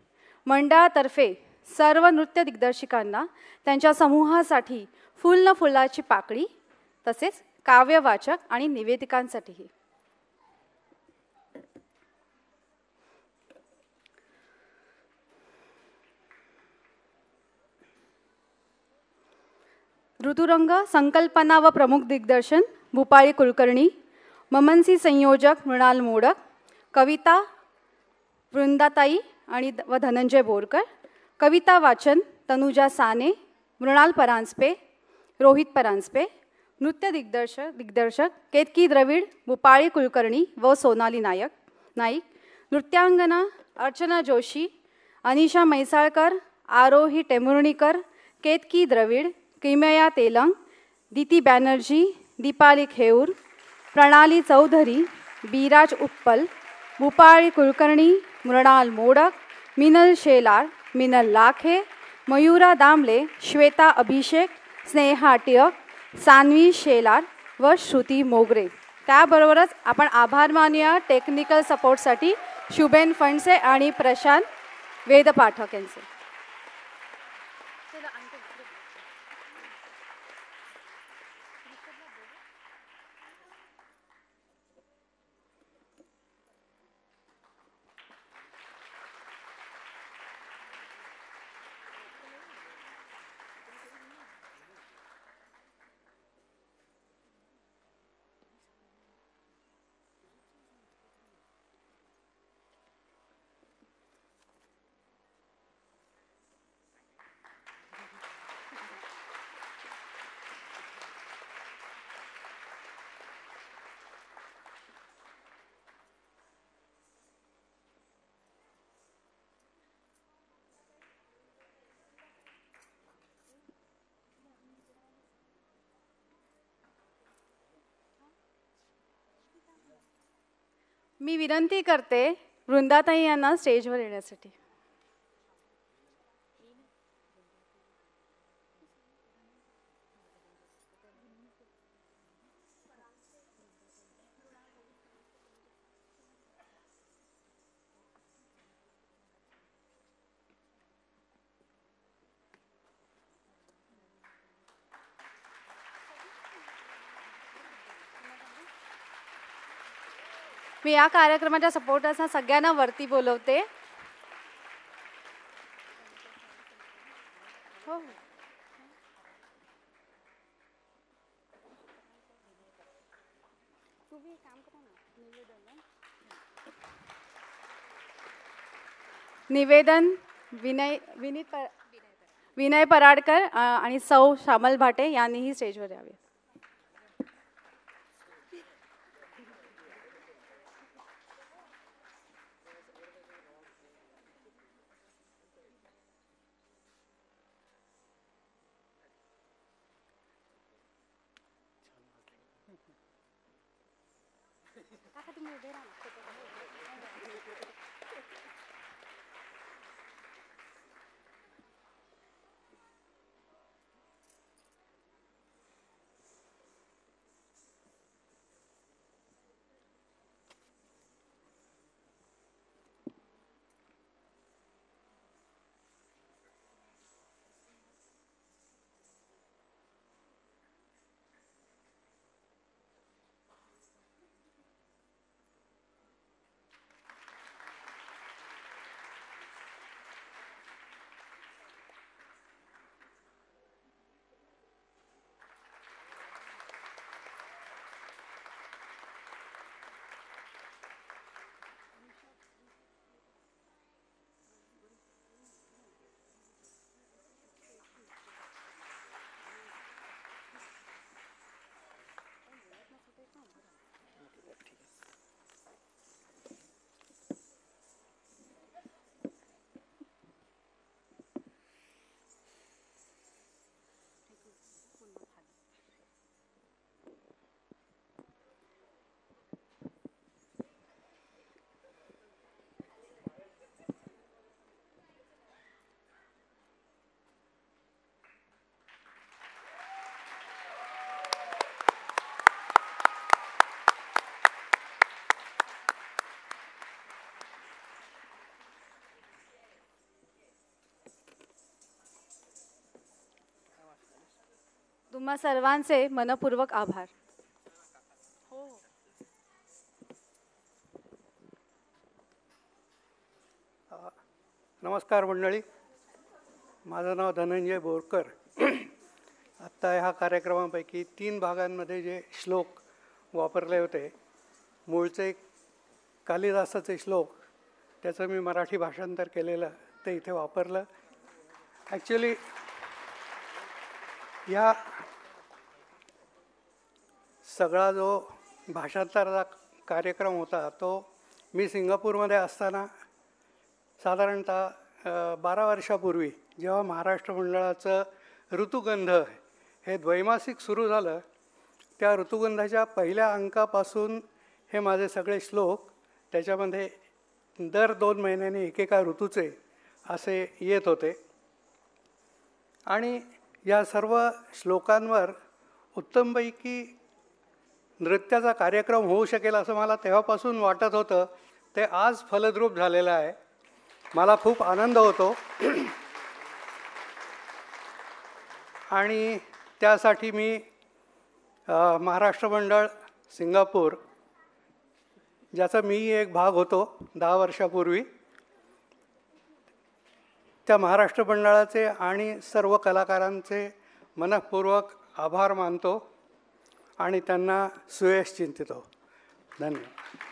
F: मंडळातर्फे सर्व नृत्य दिग्दर्शकांना त्यांच्या समूहासाठी फुल न फुलाची पाकळी तसेच काव्यवाचक आणि निवेदिकांसाठीही. ऋतुरंग संकल्पना व प्रमुख दिग्दर्शन भूपाळी कुलकर्णी. ममनसी संयोजक मृणाल मोडक. कविता वृंदाताई आणि धनंजय बोरकर. कविता वाचन तनुजा साने, मृणाल परांजपे, रोहित परांजपे. नृत्य दिग्दर्शक केतकी द्रविड, भूपाळी कुलकर्णी व सोनाली नाईक. नृत्यांगना अर्चना जोशी, अनिशा म्हैसाळकर, आरोही टेमुर्णीकर, केतकी द्रविड, किमया तेलंग, दीती बॅनर्जी, दीपाली खेऊर, प्रणाली चौधरी, बीराज उत्पल, भूपाळी कुलकर्णी, मृणाल मोडक, मिनल शेलार, मिनल लाखे, मयुरा दामले, श्वेता अभिषेक, स्नेहा टिळक, सान्वी शेलार व श्रुती मोगरे. त्याबरोबरच आपण आभार मानूया टेक्निकल सपोर्टसाठी शुभेन फणसे आणि प्रशांत वेदपाठक यांचे. मी विनंती करते वृंदाताई यांना स्टेजवर येण्यासाठी. मी या कार्यक्रमाच्या सपोर्टर्सना सगळ्यांना वरती बोलवते. हो, निवेदन विनय पराडकर आणि सौ श्यामल भाटे यांनीही स्टेजवर यावे. तुम्हा सर्वांचे मनपूर्वक आभार.
G: नमस्कार मंडळी, माझं नाव धनंजय बोरकर. आत्ता ह्या कार्यक्रमापैकी 3 भागांमध्ये जे श्लोक वापरले होते, मूळचे कालिदासाचे श्लोक, त्याचं मी मराठी भाषांतर केलेलं ते इथे वापरलं. ॲक्च्युली या सगळा जो भाषांतराचा कार्यक्रम होता तो मी सिंगापूरमध्ये असताना साधारणतः 12 वर्षापूर्वी जेव्हा महाराष्ट्र मंडळाचं ऋतुगंध हे द्वैमासिक सुरू झालं, त्या ऋतुगंधाच्या पहिल्या अंकापासून हे माझे सगळे श्लोक त्याच्यामध्ये दर 2 महिन्यांनी एकेका ऋतूचे असे येत होते. आणि या सर्व श्लोकांवर उत्तमपैकी नृत्याचा कार्यक्रम होऊ शकेल असं मला तेव्हापासून वाटत होतं. ते आज फलद्रूप झालेलं आहे. मला खूप आनंद होतो आणि त्यासाठी मी महाराष्ट्र मंडळ सिंगापूर, ज्याचा मी एक भाग होतो 10 वर्षापूर्वी, त्या महाराष्ट्र मंडळाचे आणि सर्व कलाकारांचे मनःपूर्वक आभार मानतो आणि त्यांना सुयश चिंतितो. धन्यवाद.